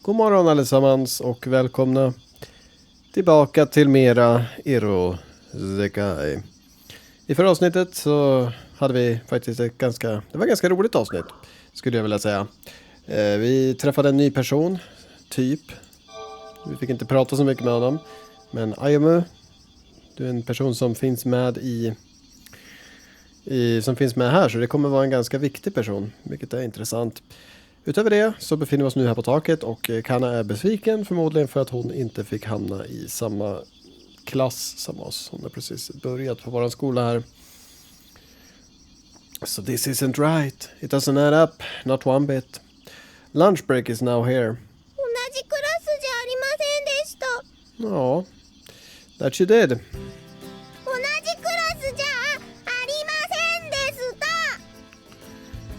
God morgon allesammans och välkomna tillbaka till mera Irosekai. I förra avsnittet så hade vi faktiskt ett ganska roligt avsnitt, skulle jag vilja säga. Vi träffade en ny person, typ. Vi fick inte prata så mycket med honom. Men Ayumu, du är en person som finns med som finns med här, så det kommer vara en ganska viktig person, vilket är intressant. Utöver det så befinner vi oss nu här på taket och Kanna är besviken förmodligen för att hon inte fick hamna i samma klass som oss. Hon har precis börjat på vår skola här. So this isn't right. It doesn't add up. Not one bit. Lunch break is now here. Ja, that you did.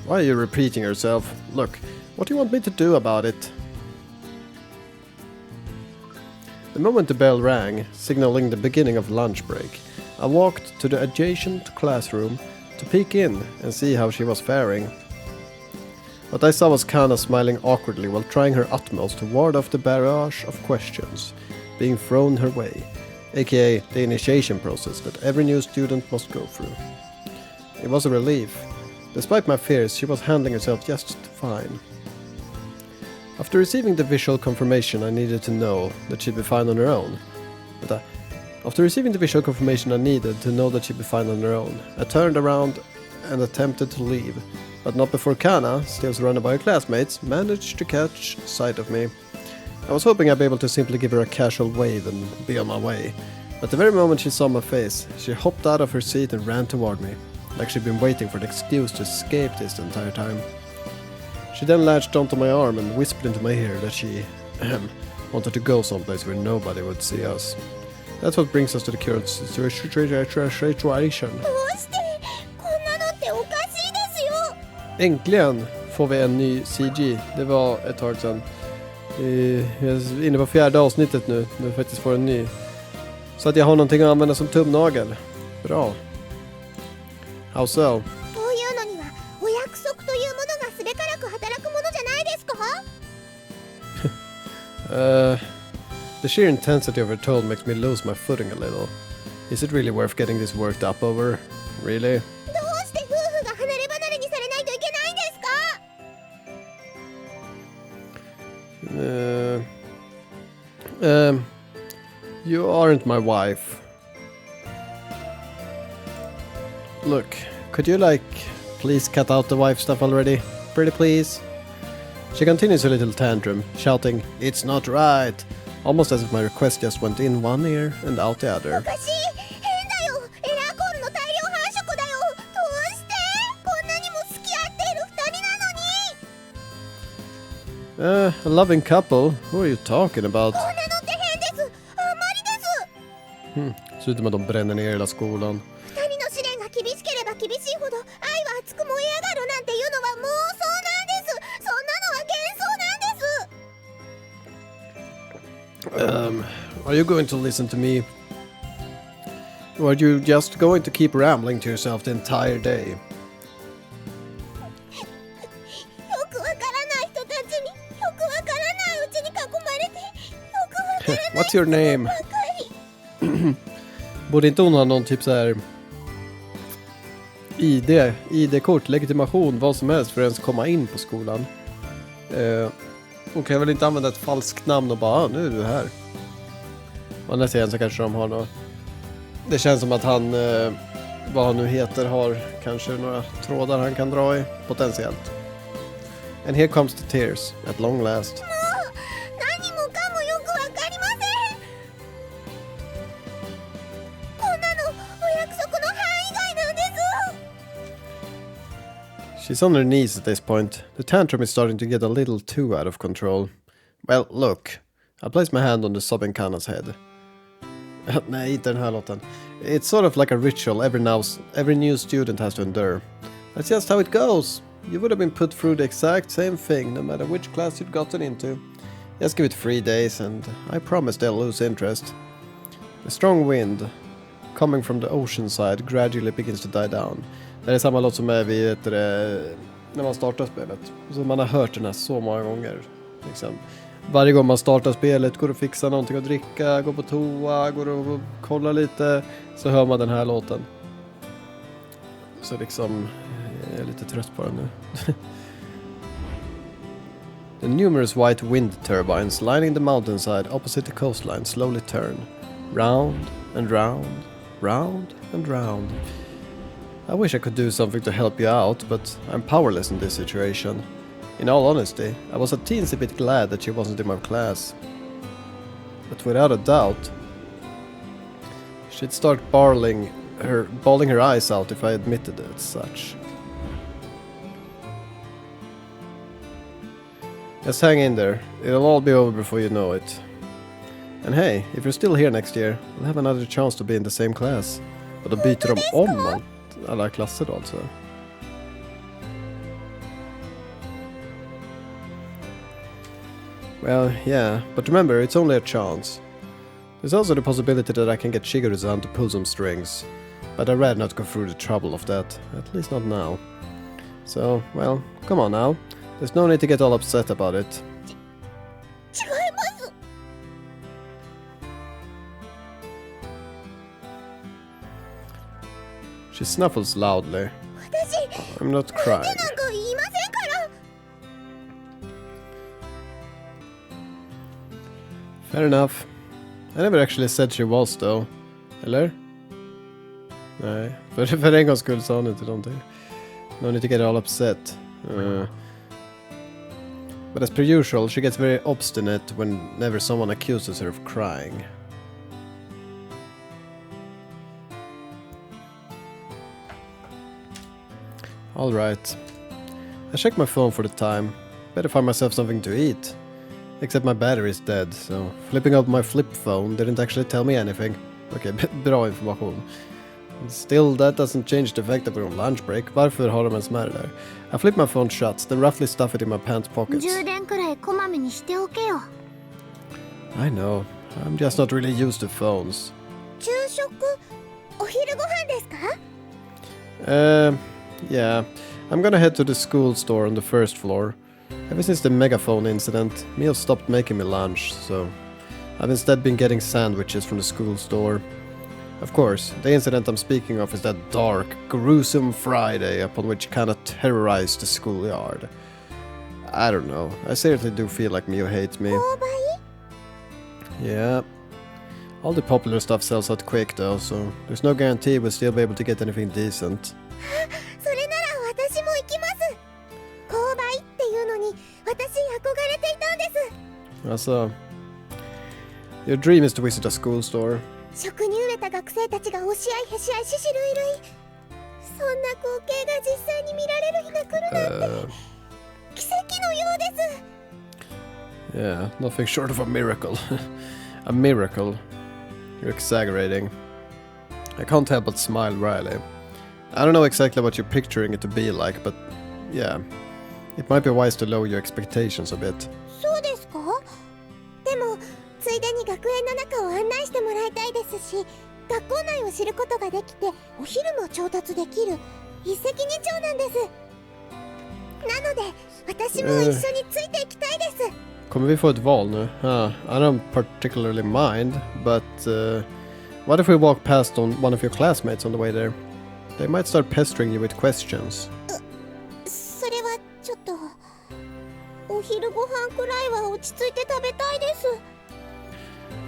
Why are you repeating yourself? Look, what do you want me to do about it? The moment the bell rang, signaling the beginning of lunch break, I walked to the adjacent classroom to peek in and see how she was faring. What I saw was Kana smiling awkwardly while trying her utmost to ward off the barrage of questions being thrown her way, aka the initiation process that every new student must go through. It was a relief. Despite my fears, she was handling herself just fine. After receiving the visual confirmation I needed to know that she'd be fine on her own. I turned around and attempted to leave, but not before Kana, still surrounded by her classmates, managed to catch sight of me. I was hoping I'd be able to simply give her a casual wave and be on my way, but the very moment she saw my face, she hopped out of her seat and ran toward me, like she'd been waiting for an excuse to escape this the entire time. She then latched onto my arm and whispered into my ear that she wanted to go someplace where nobody would see us. That's what brings us to the current situation. Äntligen får vi en ny CG. Det var ett tag sedan. Jag är inne på 4:e avsnittet nu. Nu faktiskt får en ny. Så att jag har någonting att använda som tumnagel. Bra. How so? The sheer intensity of her tone makes me lose my footing a little. Is it really worth getting this worked up over? Really? You aren't my wife. Look, could you please cut out the wife stuff already? Pretty please? She continues her little tantrum, shouting, "It's not right!" Almost as if my request just went in one ear and out the other. A loving couple? Who are you talking about? Sluta med att de bränner ner hela skolan. Are you going to listen to me? Or are you just going to keep rambling to yourself the entire day? What's your name? Borde inte hon ha någon typ så här ID-kort, legitimation, vad som helst för att ens komma in på skolan? Hon kan väl inte använda ett falskt namn och bara, nu är du här. Och nästa igen så kanske de har något. Det känns som att han, vad han nu heter, har kanske några trådar han kan dra i, potentiellt. And here comes the tears, at long last. She's on her knees at this point. The tantrum is starting to get a little too out of control. Well, look. I place my hand on the sobbing Kana's head. Nej, inte den här låten. It's sort of like a ritual every new student has to endure. That's just how it goes. You would have been put through the exact same thing no matter which class you'd gotten into. Just give it 3 days and I promise they'll lose interest. The strong wind coming from the ocean side gradually begins to die down. Det är samma låt som är vid när man startar spelet. Så man har hört den här så många gånger. liksom. Varje gång man startar spelet, går och fixar någonting att dricka, går på toa, går och kollar lite, så hör man den här låten. Så liksom, jag är lite trött på den nu. The numerous white wind turbines lining the mountainside opposite the coastline slowly turn. Round and round, round and round. I wish I could do something to help you out, but I'm powerless in this situation. In all honesty, I was a teensy bit glad that she wasn't in my class. But without a doubt, she'd start bawling her eyes out if I admitted it as such. Just hang in there. It'll all be over before you know it. And hey, if you're still here next year, we'll have another chance to be in the same class. Och då byter de om alla klasser då alltså. Well, yeah, but remember, it's only a chance. There's also the possibility that I can get Shigeru-san to pull some strings, but I'd rather not go through the trouble of that, at least not now. So, well, come on now. There's no need to get all upset about it. She snuffles loudly. I'm not crying. Fair enough. I never actually said she was though. Eller? Nej, för en gångs skull sa hon inte någonting. No need to get all upset. But as per usual, she gets very obstinate whenever someone accuses her of crying. Alright. I checked my phone for the time. Better find myself something to eat. Except my battery is dead, so flipping up my flip phone didn't actually tell me anything. Okay, bra information. Still, that doesn't change the fact that we're on lunch break. Varför har de ens med det där? I flip my phone shut, then roughly stuff it in my pants pockets. I know. I'm just not really used to phones. Yeah. I'm gonna head to the school store on the first floor. Ever since the megaphone incident, meals stopped making me lunch, so I've instead been getting sandwiches from the school store. Of course, the incident I'm speaking of is that dark, gruesome Friday upon which kinda terrorized the schoolyard. I don't know, I seriously do feel like Mio hates me. Yeah. All the popular stuff sells out quick though, so there's no guarantee we'll still be able to get anything decent. Also, your dream is to visit a school store. Yeah, nothing short of a miracle. A miracle. You're exaggerating. I can't help but smile wryly. I don't know exactly what you're picturing it to be like, but yeah, it might be wise to lower your expectations a bit. Kommer vi få ett val nu? I don't particularly mind, but what if we walk past one of your classmates on the way there? They might start pestering you with questions.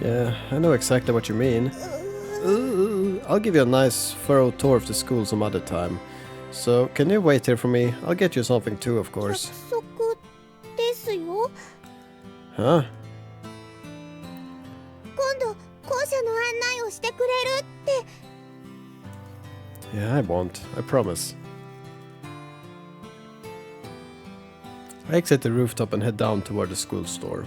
Yeah, I know exactly what you mean. I'll give you a nice, thorough tour of the school some other time. So, can you wait here for me? I'll get you something too, of course. Huh? Yeah, I won't. I promise. I exit the rooftop and head down toward the school store.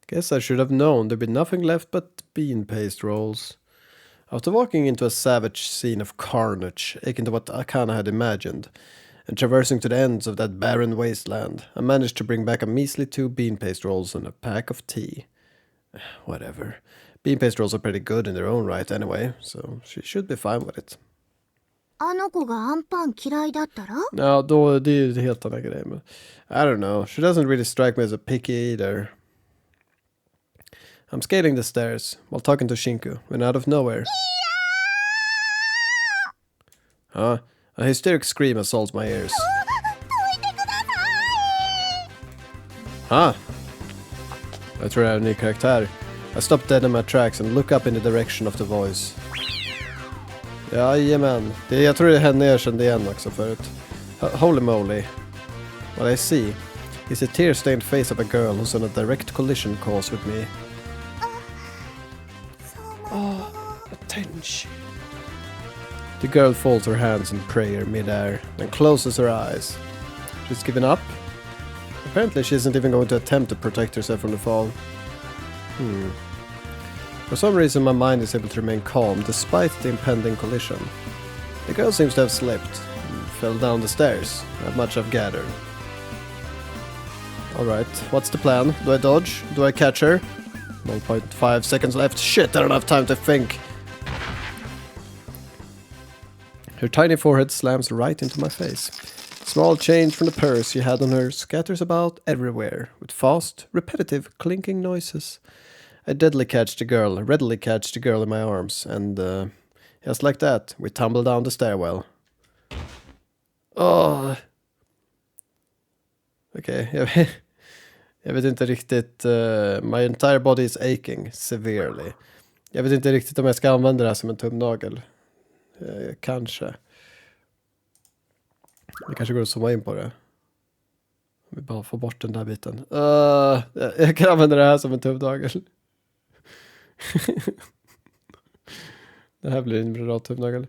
Guess I should have known there'd be nothing left but bean paste rolls. After walking into a savage scene of carnage, akin to what I kinda had imagined, and traversing to the ends of that barren wasteland, I managed to bring back a measly 2 bean paste rolls and a pack of tea. Whatever. Bean paste rolls are pretty good in their own right anyway, so she should be fine with it. Ja, då det är ju en helt annan grej. Men I don't know. She doesn't really strike me as a picky eater. I'm skating the stairs while talking to Shinku when out of nowhere. A hysteric scream assaults my ears. Jag tror det är en ny karaktär. I stop dead in my tracks and look up in the direction of the voice. Jajamän. Jag tror det är henne jag kände igen också förut. Holy moly. What I see is the tear-stained face of a girl who's on a direct collision course with me. Attention. The girl folds her hands in prayer mid-air, then closes her eyes. She's given up? Apparently she isn't even going to attempt to protect herself from the fall. For some reason my mind is able to remain calm despite the impending collision. The girl seems to have slipped and fell down the stairs, not much I've gathered. Alright, what's the plan? Do I dodge? Do I catch her? 1.5 seconds left. Shit, I don't have time to think. Her tiny forehead slams right into my face. Small change from the purse she had on her scatters about everywhere, with fast, repetitive, clinking noises. I readily catch the girl in my arms, and just like that, we tumble down the stairwell. Okej, jag vet inte riktigt. My entire body is aching severely. Jag vet inte riktigt om jag ska använda det här som en tumnagel. Kanske. Det kanske går att zooma in på det. Om vi bara får bort den där biten. Jag kan använda det här som en tumnagel. Det här blir en bra tumnagel.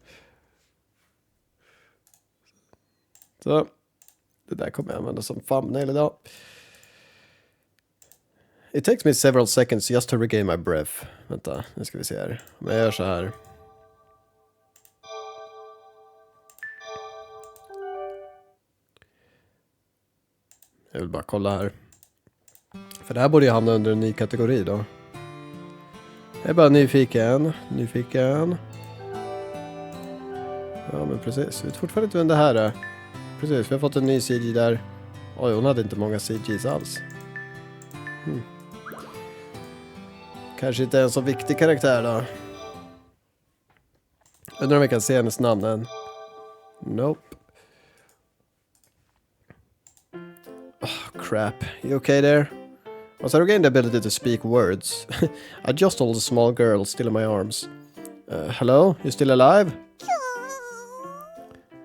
Så. Det där kommer jag använda som thumbnail idag. It takes me several seconds just to regain my breath. Vänta, nu ska vi se här. Om jag gör så här. Jag vill bara kolla här. För det här borde ju hamna under en ny kategori då. Jag är bara nyfiken. Ja men precis, vi vet fortfarande inte vem det här är. Precis, vi har fått en ny CG där. Oj, hon hade inte många CGs alls. Kanske inte en så viktig karaktär då. Undrar om jag kan se hennes namn än. Nope. Crap. You okay there? Once I regained the ability to speak words, I just told a small girl still in my arms. Hello? You still alive?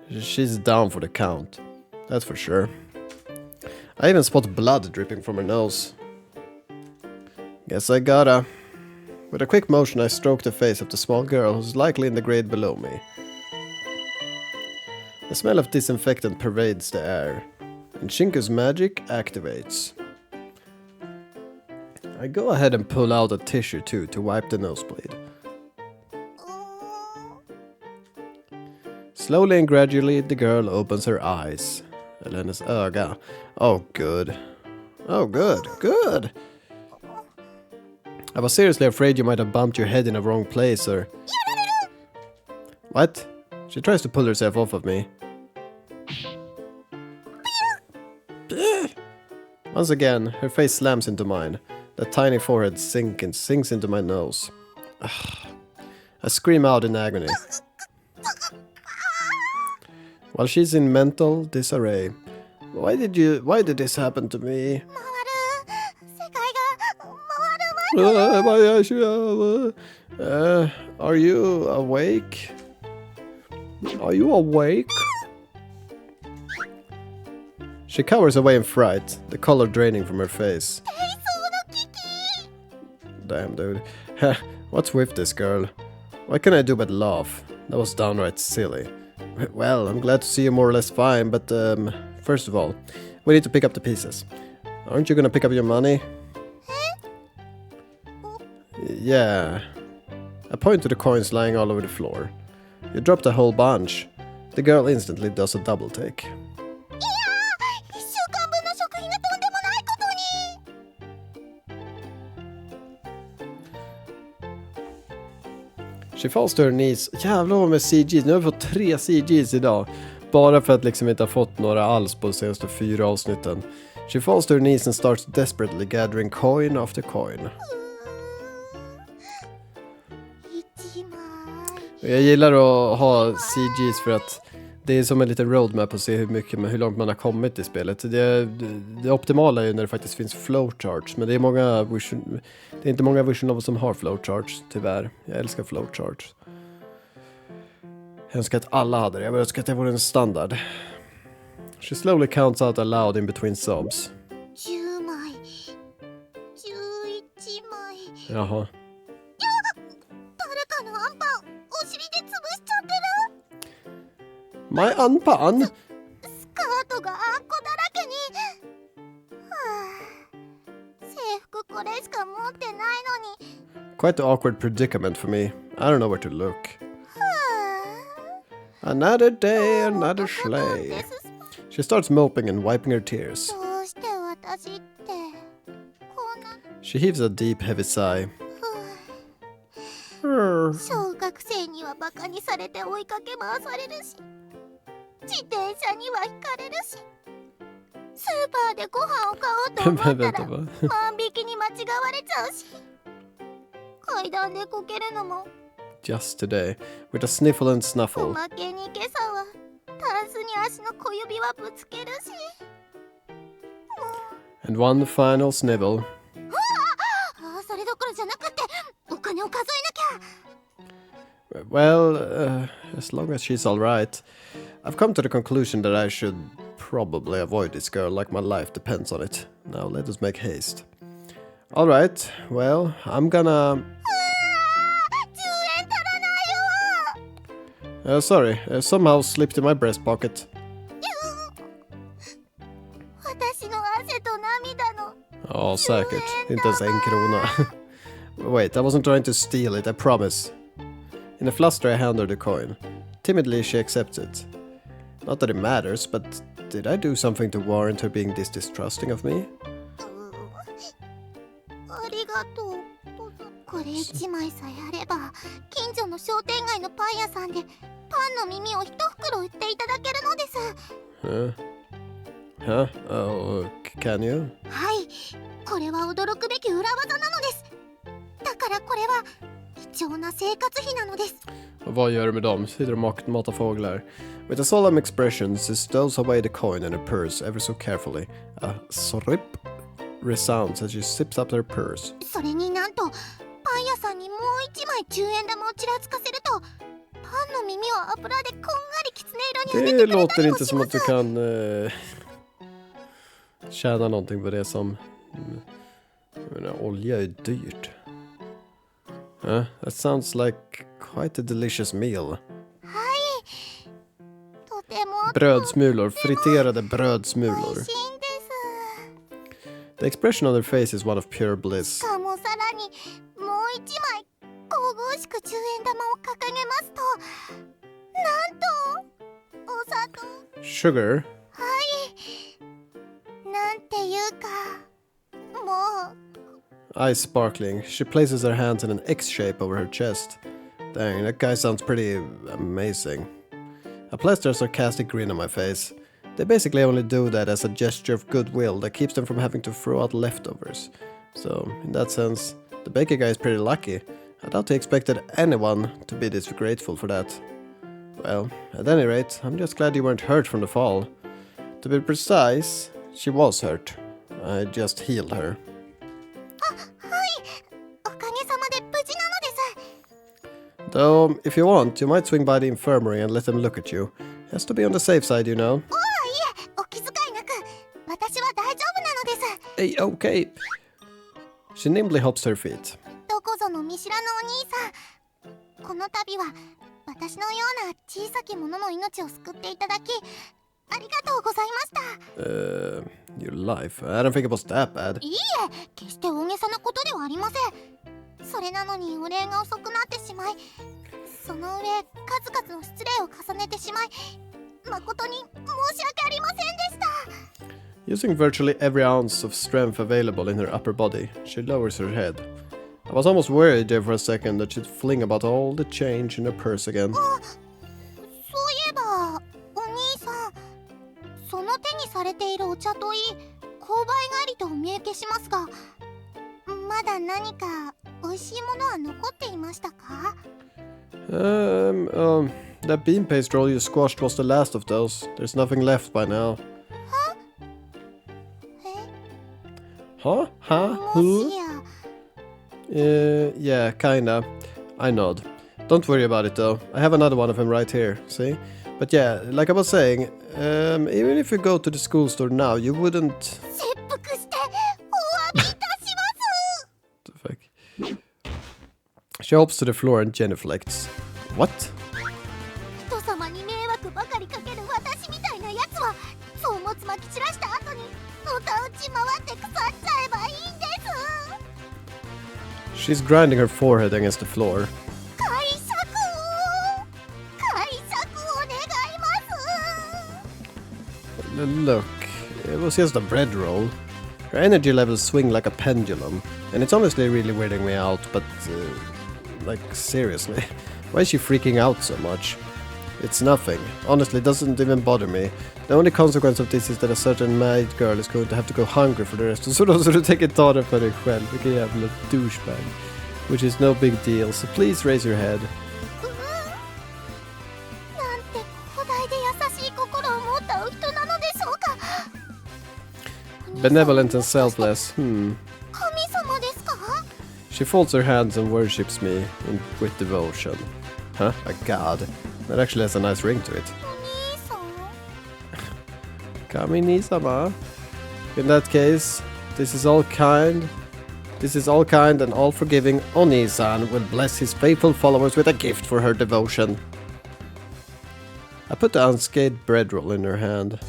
She's down for the count. That's for sure. I even spot blood dripping from her nose. Guess I gotta. With a quick motion I stroke the face of the small girl who's likely in the grade below me. The smell of disinfectant pervades the air, and Shinku's magic activates. I go ahead and pull out a tissue too to wipe the nosebleed. Slowly and gradually the girl opens her eyes. Eller hennes öga. Oh good. Good. I was seriously afraid you might have bumped your head in the wrong place or... What? She tries to pull herself off of me. Once again, her face slams into mine. That tiny forehead sinks into my nose. I scream out in agony. While she's in mental disarray. Why did this happen to me? Are you awake? She cowers away in fright, the color draining from her face. Damn, dude. What's with this girl? What can I do but laugh? That was downright silly. Well, I'm glad to see you more or less fine, but first of all, we need to pick up the pieces. Aren't you gonna pick up your money? Yeah. I point to the coins lying all over the floor. You dropped a whole bunch. The girl instantly does a double take. She falls to her knees. Jävlar vad med CGs. Nu har vi fått 3 CGs idag. Bara för att liksom inte ha fått några alls på de senaste 4 avsnitten. She falls to her knees and starts desperately gathering coin after coin. Jag gillar att ha CGs för att det är som en liten roadmap att se hur långt man har kommit i spelet. Det optimala är ju när det faktiskt finns flowcharts, men det är inte många vision novels som har flowcharts, tyvärr. Jag älskar flowcharts. Jag önskar att alla hade det. Jag önskar att det vore en standard. She slowly counts out aloud in between sobs. 10枚11枚 Jaha. 誰かのアンパンお尻で潰しちゃってる My anpan! スカートがあんこだらけにはあ制服これしか持ってないのに Quite an awkward predicament for me. I don't know where to look. は Another day, another あ sleigh. です She starts moping and wiping her tears. どうして私ってこんな She heaves a deep, heavy sigh. 小学生にはバカにされて追いかけ回されるし自転車にはひかれるしスーパーでご飯を買おうと思ったら万引きに間違われちゃうし階段でこけるのも Just today, with a sniffle and お snuffle. まけに今朝はタンスに足の小指はぶつけるし And one final snivel. それどころじゃなくてお金を数えなきゃ Well, as long as she's alright. I've come to the conclusion that I should probably avoid this girl like my life depends on it. Now let us make haste. Alright, well, I'm gonna... 10円足らないよ sorry, somehow slipped in my breast pocket. 私の汗と涙の Ja, säkert. Inte ens 1 krona. Wait, I wasn't trying to steal it, I promise. In a fluster I hand her the coin. Timidly she accepts it. Not that it matters, but did I do something to warrant her being this distrusting of me? ありがとうこれ1枚さえあれば近所の商店街のパン屋さんでパンの耳を1袋売っていただけるのです Huh? Oh, can you? はいこれは驚くべき裏技なのですだからこれは貴重な生活費なのです Och vad gör du med dem? Sitter och matar fåglar. With a solemn expression, she stows away the coin in her purse ever so carefully. A sorip resounds as she zips up her purse. それになんとパン屋さんにもう1枚10円玉をちらつかせるとパンの耳は油でこんがりきつね色に Det 揚げてくれた låter りも inte し som ま att du す kan tjäna någonting på det som... Jag menar, olja är dyrt. That sounds like quite a delicious meal. とても Brödsmulor, friterade 美 brödsmulor. 味しいんです The expression on their face is one of pure bliss. しかもさらにもう1枚神々しく10円玉を掲げますとなんとお砂糖 Sugar? なんていうかもう Eyes sparkling, she places her hands in an X shape over her chest. Dang, that guy sounds pretty amazing. I plaster a sarcastic grin on my face. They basically only do that as a gesture of goodwill that keeps them from having to throw out leftovers. So, in that sense, the baker guy is pretty lucky. I doubt he expected anyone to be this grateful for that. Well, at any rate, I'm just glad you weren't hurt from the fall. To be precise, she was hurt. I just healed her. おかげさまで無事なのです Though, if you want, you might swing by the infirmary and let them look at you. Has to be on the safe side, you know. いえお気遣いなく私は大丈夫なのです Hey, okay. She nimbly hops to her feet. どこぞの見知らぬお兄さんこの度は私のような小さき者の命を救っていただきありがとうございました Your life? I don't think it was that bad. いいえ決して大げさなことではありませんそれなのにお礼が遅くなってしまいその上数々の失礼を重ねてしまい誠に申し訳ありませんでした Using virtually every ounce of strength available in her upper body, she lowers her head. I was almost worried there for a second that she'd fling about all the change in her purse again. そういえばお兄さん、その手にされているお茶といい購買帰りとお見受けしますが、まだ何か美味しいものは残っていましたか？ That bean paste roll you squashed was the last of those. There's nothing left by now. Huh? Huh? Who? Yeah, kinda. I nod. Don't worry about it though. I have another one of them right here, see? But yeah, like I was saying, even if you go to the school store now, you wouldn't... The fuck? She hops to the floor and genuflects. What? She's grinding her forehead against the floor. Look, it was just a bread roll. Her energy levels swing like a pendulum, and it's honestly really weirding me out, but like seriously, why is she freaking out so much? It's nothing. Honestly, it doesn't even bother me. The only consequence of this is that a certain mad girl is going to have to go hungry for the rest of så du tänker ta det för dig själv. Vilken jävla douchebag. Which is no big deal, so please raise your head. Benevolent and selfless. She folds her hands and worships me with devotion. Huh? A god. That actually has a nice ring to it. Kami-ni-sama. In that case, this is all kind and all forgiving Oni-san will bless his faithful followers with a gift for her devotion. I put the unscathed bread roll in her hand.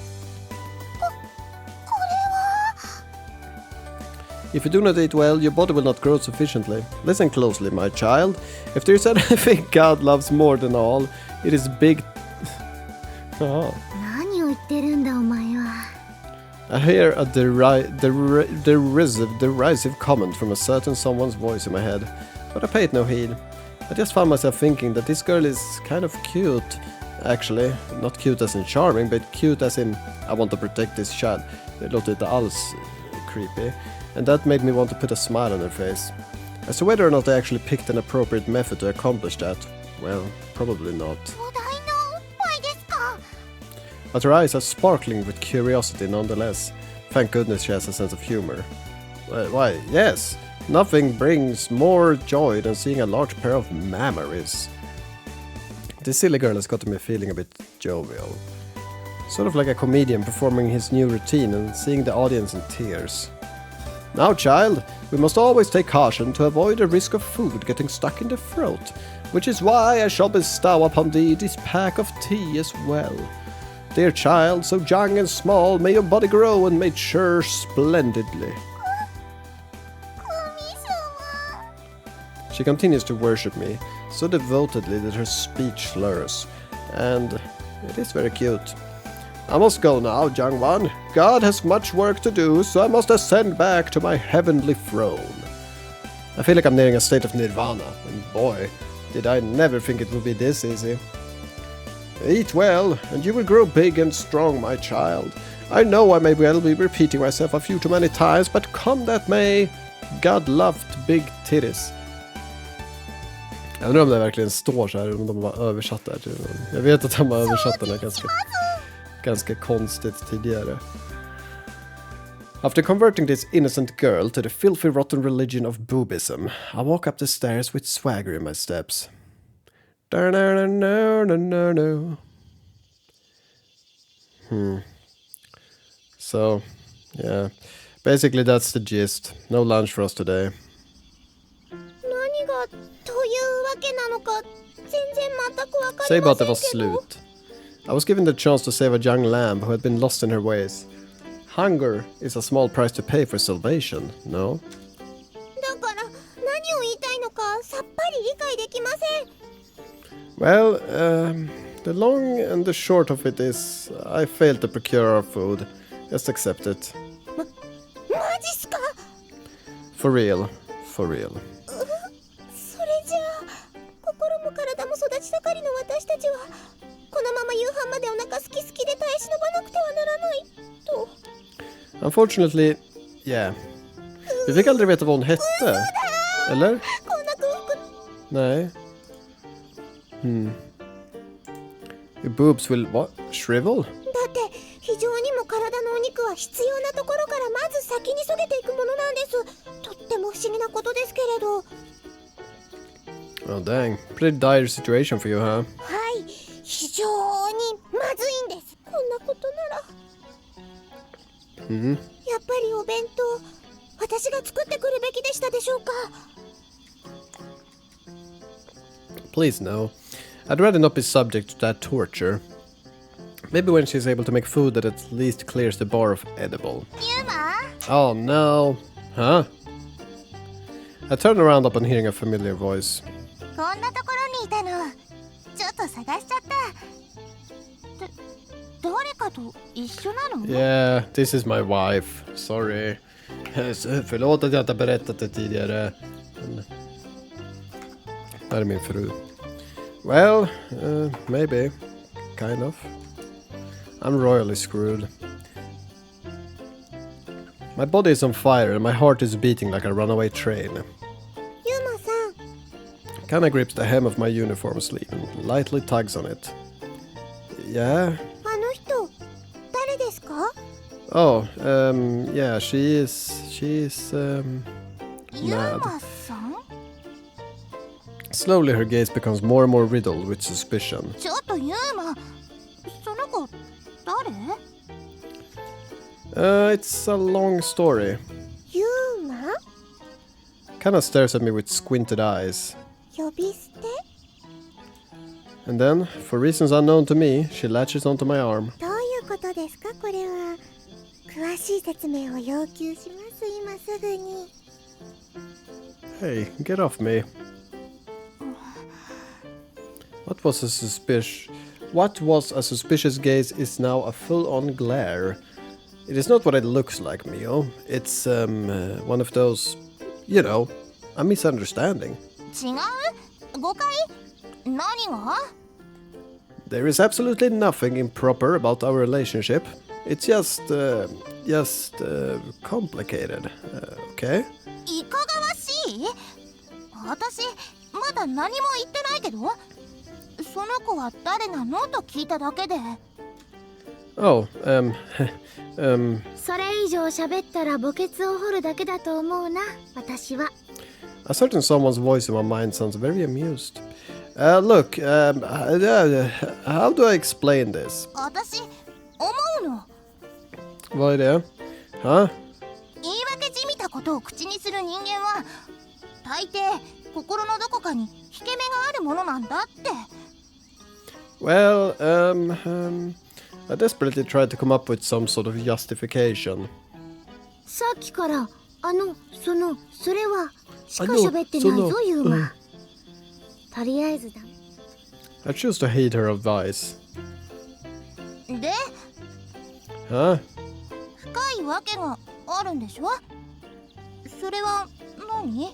If you do not eat well, your body will not grow sufficiently. Listen closely, my child. If there is anything God loves more than all, it is big... Oh. I hear a derisive comment from a certain someone's voice in my head, but I pay it no heed. I just found myself thinking that this girl is kind of cute, actually. Not cute as in charming, but cute as in I want to protect this child. Det låter inte alls creepy. And that made me want to put a smile on her face. As to whether or not I actually picked an appropriate method to accomplish that, well, probably not. But her eyes are sparkling with curiosity nonetheless. Thank goodness she has a sense of humor. Why, yes, nothing brings more joy than seeing a large pair of mammaries. This silly girl has got me feeling a bit jovial. Sort of like a comedian performing his new routine and seeing the audience in tears. Now, child, we must always take caution to avoid the risk of food getting stuck in the throat, which is why I shall bestow upon thee this pack of tea as well. Dear child, so young and small, may your body grow and mature splendidly. She continues to worship me, so devotedly that her speech slurs, and it is very cute. I must go now, young one. God has much work to do, so I must ascend back to my heavenly throne. I feel like I'm nearing a state of nirvana, and boy, did I never think it would be this easy. Eat well, and you will grow big and strong, my child. I know I may well be repeating myself a few too many times, but come that may, God loved big titties. Jag undrar om det verkligen står så här, om de har översatt det här. Jag vet att de har översatt den här ganska konstigt tidigare. After converting this innocent girl to the filthy rotten religion of boobism, I walk up the stairs with swagger in my steps. So, yeah. Basically that's the gist. No lunch for us today. Say about det var slut. I was given the chance to save a young lamb who had been lost in her ways. Hunger is a small price to pay for salvation, no? Well, the long and the short of it is, I failed to procure our food. Just accept it. For real. For real. Unfortunately, yeah. Vi fick aldrig veta vad hon hette. Eller? Nej. Your boobs will what? Shrivel? だって非常にも体のお肉は必要なところからまず先にそげていくものなんです。とっても不思議なことですけれど。Oh dang, pretty dire situation for you, huh? はい、非常にまずいんです。こんなことなら。やっぱりお弁当、私が作ってくるべきでしたでしょうか。Please no. I'd rather not be subject to that torture. Maybe when she's able to make food that at least clears the bar of edible. Oh no. Huh? I turn around upon hearing a familiar voice. こんなところにいたの。ちょっと探しちゃった。誰かと一緒なの？ Yeah, this is my wife. Sorry. Förlåt att jag inte berättat det tidigare. Det här är min fru. Well, maybe. Kind of. I'm royally screwed. My body is on fire and my heart is beating like a runaway train. ユマさん。Kinda grips the hem of my uniform sleeve and lightly tugs on it. Yeah? あの人、誰ですか？ Oh, yeah, she's mad. Slowly her gaze becomes more and more riddled with suspicion. ちょっとユーマ、その子誰？ It's a long story. ユーマ？ Kinda stares at me with squinted eyes. 呼び捨て？ And then, for reasons unknown to me, she latches onto my arm. どういうことですかこれは？詳しい説明を要求します今すぐに。Hey, get off me. What was a suspicious gaze is now a full-on glare. It is not what it looks like, Mio. It's one of those, you know, a misunderstanding. 違う？誤解？何が？ There is absolutely nothing improper about our relationship. It's just complicated. Okay? いかがわしい？私まだ何も言ってないけど。その子は誰なのと聞いただけで。Oh, それ以上喋ったら墓穴を掘るだけだと思うな、私は。A certain someone's voice in my mind sounds very amused. Look, how do I explain this? 私、思うの。Vad är det? Huh? 言い訳じみたことを口にする人間は、大抵心のどこかに引け目があるものなんだって。Well, I desperately tried to come up with some sort of justification. さっきから、それは、しか喋ってないぞ、ユーマ。とりあえずだ。I choose to heed her advice. で、Huh? 深いわけがあるんでしょ？それは何？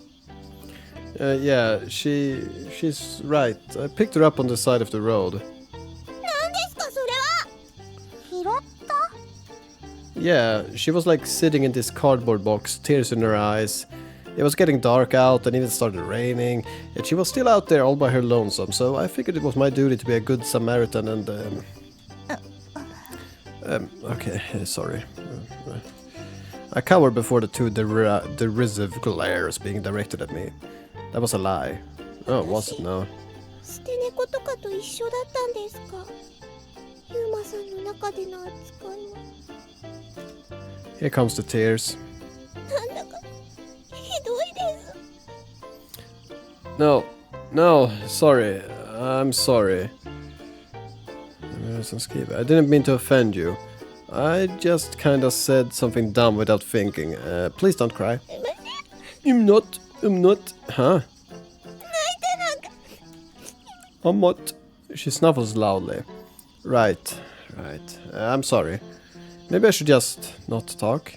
Yeah, she's right. I picked her up on the side of the road. 何ですかそれは？拾った？ Yeah, she was like sitting in this cardboard box, tears in her eyes. It was getting dark out and even started raining, and she was still out there all by her lonesome, so I figured it was my duty to be a good Samaritan and okay, sorry. I cowered before the two derisive glares being directed at me. That was a lie. Oh, was it now? 捨て猫とかと一緒だったんですか？ユーマさんの中での扱いは。Here comes the tears. なんだかひどいです。No, sorry. I'm sorry. I didn't mean to offend you. I just kinda said something dumb without thinking. Please don't cry. I'm not. Huh? I'm not. She snuffles loudly. Right. I'm sorry. Maybe I should just not talk.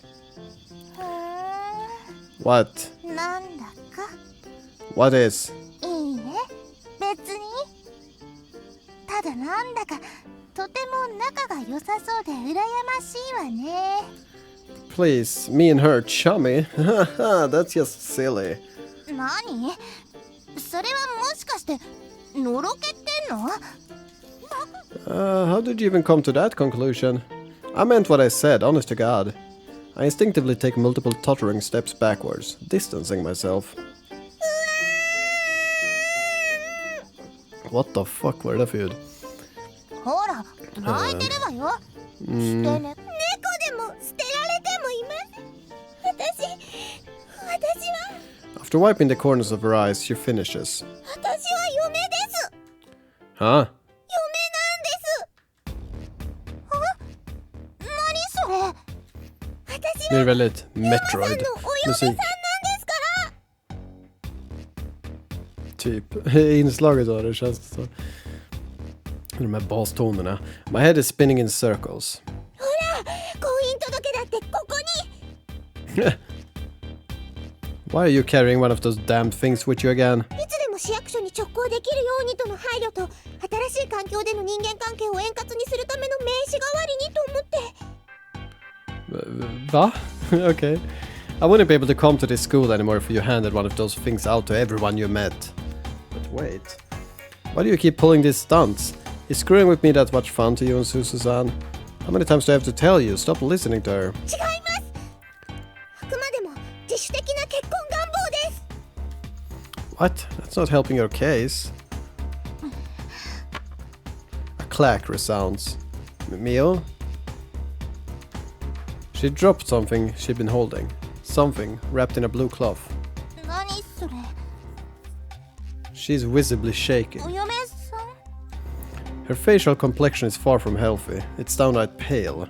What? なんだか。What is? いいえ、別に。ただなんだかとても仲が良さそうで羨ましいわね。Please, me and her chummy? That's just silly. 何？それはもしかしてのろけてんの？ How did you even come to that conclusion? I meant what I said, honest to God. I instinctively take multiple tottering steps backwards, distancing myself. What the fuck var det för ljud? ほら、泣いてるわよ。してね。猫でも捨てられてもいません。私は。 After wiping the corners of her eyes, she finishes. 私は嫁です。 Huh? Det är väldigt Metroid-musik. Typ. Inslaget av det känns så. De här bastonerna. My head is spinning in circles. Why are you carrying one of those damn things with you again? Va? Okay. I wouldn't be able to come to this school anymore if you handed one of those things out to everyone you met. But wait. Why do you keep pulling these stunts? Is screwing with me that much fun to you and Susan? How many times do I have to tell you? Stop listening to her. What? That's not helping your case. A clack resounds. Mio? She dropped something she'd been holding. Something wrapped in a blue cloth. She's visibly shaking. Her facial complexion is far from healthy. It's downright pale.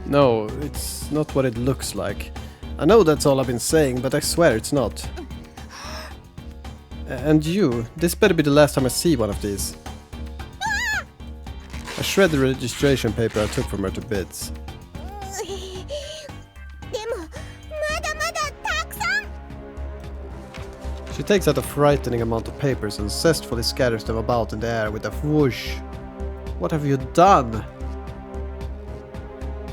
No, it's not what it looks like. I know that's all I've been saying, but I swear it's not. And you, this better be the last time I see one of these. I shred the registration paper I took from her to bits. She takes out a frightening amount of papers and zestfully scatters them about in the air with a whoosh. What have you done?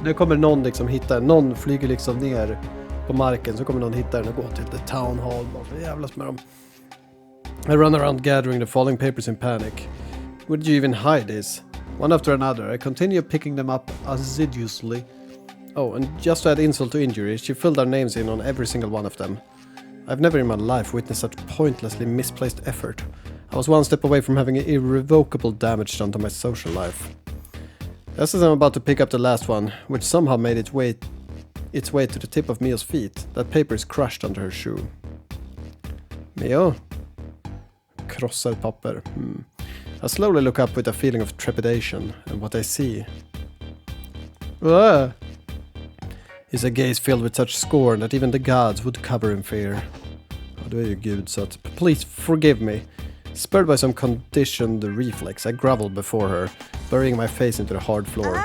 Nu kommer någon liksom hitta, någon flyger liksom ner på marken, så kommer någon hitta den och gå till the town hall. Bara jävlas med dem. I run around gathering the falling papers in panic. Where did you even hide this? One after another, I continue picking them up assiduously. Oh, and just to add insult to injury, she filled our names in on every single one of them. I've never in my life witnessed such pointlessly misplaced effort. I was one step away from having irrevocable damage done to my social life. Just as I'm about to pick up the last one, which somehow made its way to the tip of Mio's feet, that paper is crushed under her shoe. Mio? Krossad papper. I slowly look up with a feeling of trepidation, and what I see is a gaze filled with such scorn that even the gods would cover in fear. Ja, du är ju gud, så att please forgive me. Spurred by some conditioned reflex, I grovel before her, burying my face into the hard floor.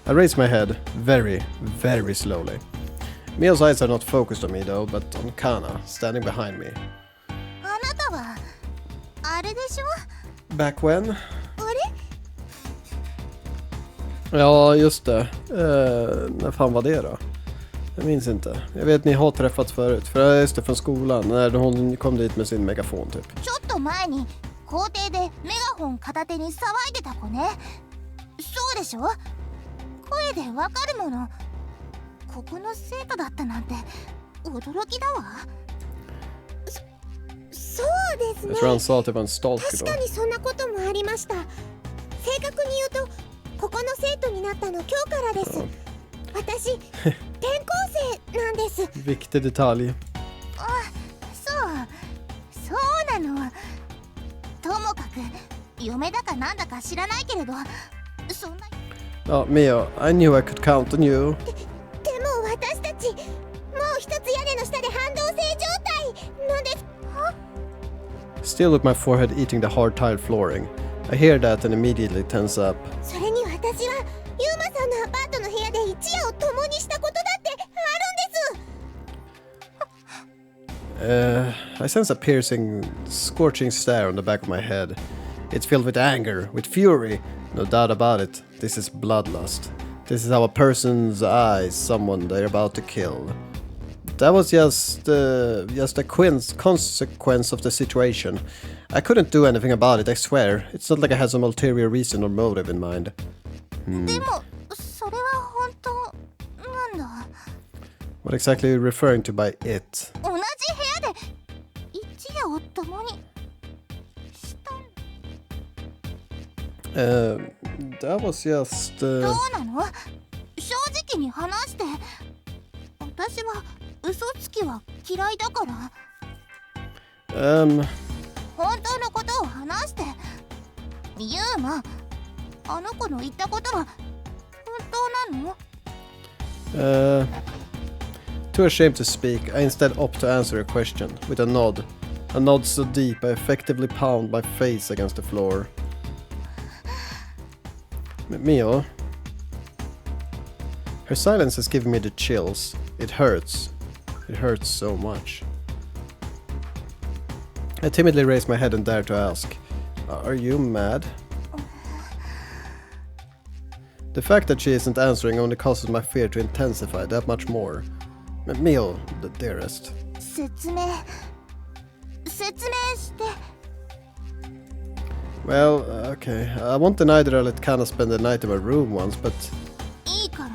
I raise my head, very, very slowly. Mio's eyes are not focused on me though, but on Kana, standing behind me. Back when? Ja, just det. När fan var det då? Jag minns inte. Jag vet ni har träffats förut. För jag är just det från skolan. När hon kom dit med sin megafon typ. Jag tror han sa att det var en stalker då. Viktig detalj. Ja, Mio, I knew I could count on you. Still with my forehead eating the hard tile flooring. I hear that and immediately tense up. I sense a piercing, scorching stare on the back of my head. It's filled with anger, with fury. No doubt about it. This is bloodlust. This is how a person's eyes someone they're about to kill. That was just a consequence of the situation. I couldn't do anything about it, I swear. It's not like I had some ulterior reason or motive in mind. でもそれは本当なんだ。 What exactly are you referring to by it? 同じ部屋で一夜を共にしたん。That was just. どうなの？正直に話して。私は嘘つきは嫌いだから。本当のことを話して。ユーマ、あの子の言ったことは本当なの？ Too ashamed to speak, I instead opt to answer a question with a nod. A nod so deep I effectively pound my face against the floor. Mio? Her silence has given me the chills. It hurts. It hurts so much. I timidly raise my head and dare to ask, are you mad? The fact that she isn't answering only causes my fear to intensify that much more. Mio, the dearest. 説明して。 Well, okay. I won't deny that I let Kana spend the night in my room once, but... いいから。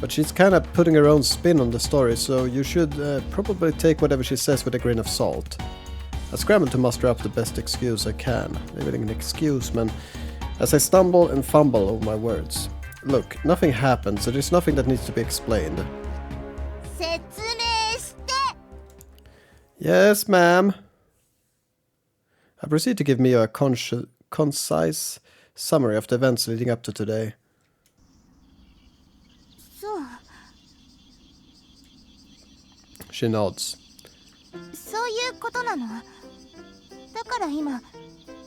But she's kinda putting her own spin on the story, so you should probably take whatever she says with a grain of salt. I scramble to muster up the best excuse I can. Maybe an excuse, man. As I stumble and fumble over my words. Look, nothing happened, so there's nothing that needs to be explained. 説明して。 Yes, ma'am. I proceed to give Mio a concise summary of the events leading up to today. そう。 She nods. そういうことなの。だから今、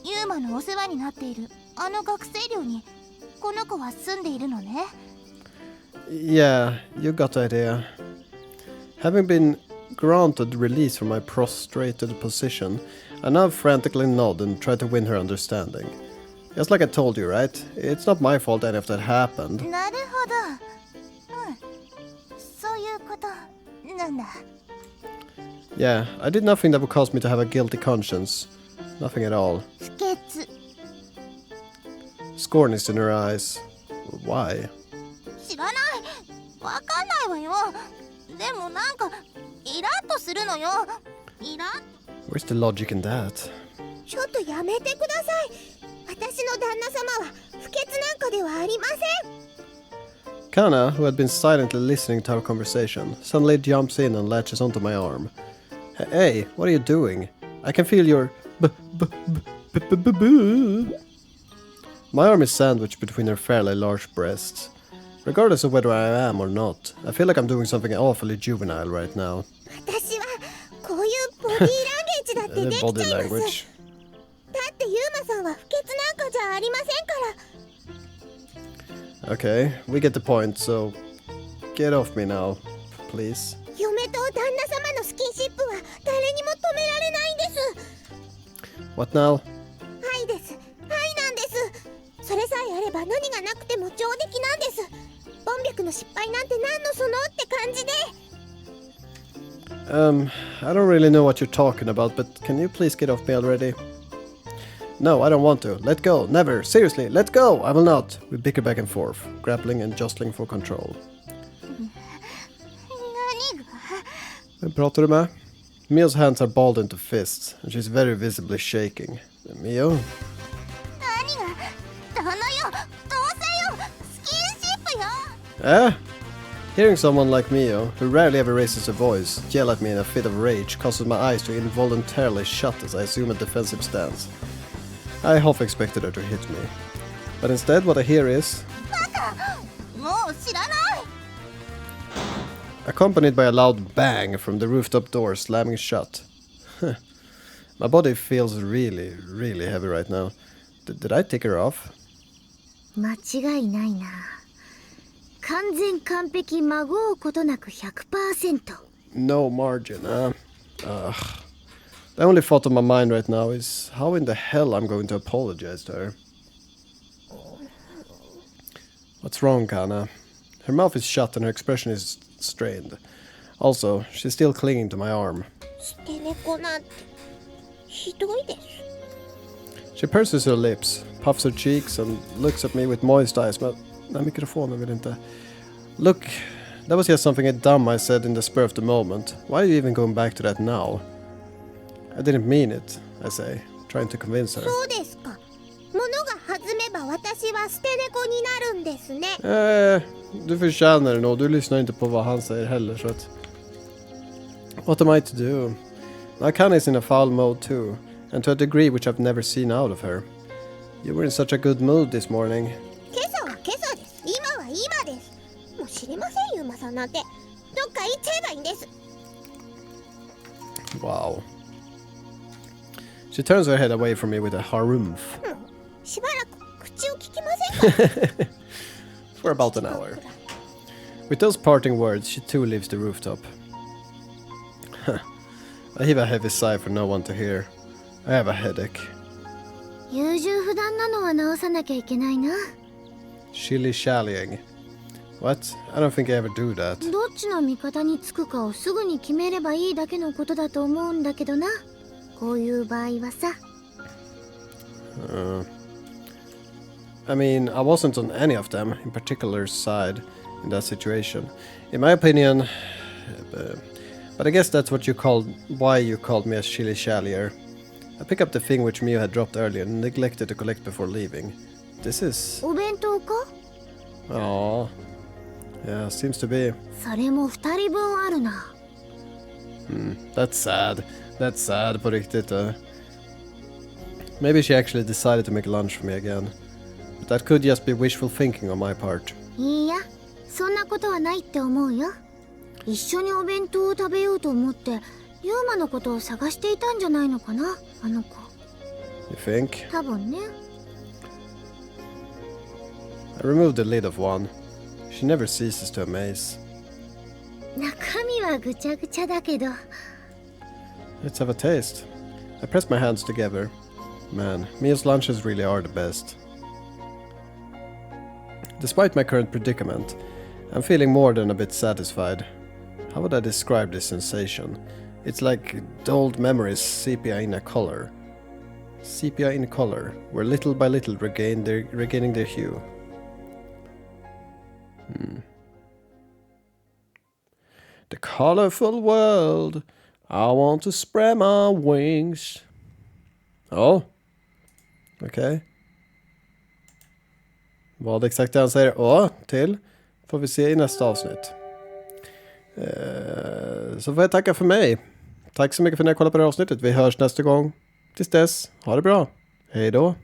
ユーマのお世話になっているあの学生寮にこの子は住んでいるのね。 Yeah, you got the idea. Having been granted release from my prostrated position, I now frantically nod and try to win her understanding. Just like I told you, right? It's not my fault any of that happened. なるほど。うん。そういうことなんだ。 Yeah, I did nothing that would cause me to have a guilty conscience. Nothing at all. 不潔。 Scorn is in her eyes. Why? 知らない。わかんないわよ。でもなんかイラッとするのよ。イラッ。 Where's the logic in that? ちょっとやめてください。私の旦那様は不潔なんかではありません。 Kana, who had been silently listening to our conversation, suddenly jumps in and latches onto my arm. Hey, what are you doing? I can feel your My arm is sandwiched between her fairly large breasts. Regardless of whether I am or not, I feel like I'm doing something awfully juvenile right now. 私はこういうボディーランゲージだってできちゃいます。 Body language. だってユーマさんは不潔なんかじゃありませんから。 Okay, we get the point, so get off me now, please. 嫁と旦那様のスキンシップは誰にも止められないんです。 What now? はいです。はいなんです。それさえあれば何がなくても上出来なんです。ボンビャクの失敗なんて何のそのって感じで。 I don't really know what you're talking about, but can you please get off me already? No, I don't want to. Let go. Never. Seriously, let go. I will not. We bicker back and forth, grappling and jostling for control. 何が？ Vem pratar du med? Mio's hands are balled into fists, and she's very visibly shaking. Mio? 何が？旦那よ、同棲よ、スキンシップよ。 Eh? Hearing someone like Mio, who rarely ever raises a voice, yell at me in a fit of rage causes my eyes to involuntarily shut as I assume a defensive stance. I half expected her to hit me. But instead what I hear is... もう知らない。 accompanied by a loud bang from the rooftop door slamming shut. My body feels really, really heavy right now. Did I take her off? 間違いないな。完全完璧まごうことなく 100%。 No margin, huh? The only thought on my mind right now is how in the hell I'm going to apologize to her. What's wrong, Kana? Her mouth is shut and her expression is strained. Also, she's still clinging to my arm. She purses her lips, puffs her cheeks and looks at me with moist eyes. But mikrofonen vill inte. Look, that was just something dumb I said in the spur of the moment. Why are you even going back to that now? I didn't mean it, I say, trying to convince her. Du förtjänar det nog. Du lyssnar inte på vad han säger heller, så att... What am I to do? Nakana is in a foul mode too, and to a degree which I've never seen out of her. You were in such a good mood this morning. Wow. She turns her head away from me with a harumph. For about an hour. With those parting words, she too leaves the rooftop. I heave a heavy sigh for no one to hear. I have a headache. Shilly-shallying. What? I don't think I ever do that. I mean, I wasn't on any of them, in particular's side, in that situation. In my opinion... but I guess that's what you called... why you called me a shilly-shallyer. I pick up the thing which Mio had dropped earlier and neglected to collect before leaving. This is... Aww. Yeah, seems to be. That's sad. That's sad på riktigt. Maybe she actually decided to make lunch for me again. But that could just be wishful thinking on my part. You think? I removed the lid of one. She never ceases to amaze. Let's have a taste. I press my hands together. Man, Mio's lunches really are the best. Despite my current predicament, I'm feeling more than a bit satisfied. How would I describe this sensation? It's like dulled memories sepia in a color. Sepia in color, where little by little regaining their hue. The colorful world, I want to spread my wings. Ja, okej. Vad exakt han säger till får vi se i nästa avsnitt. Så får jag tacka för mig. Tack så mycket för att ni har kollat på det här avsnittet. Vi hörs nästa gång. Tills dess, ha det bra. Hej då.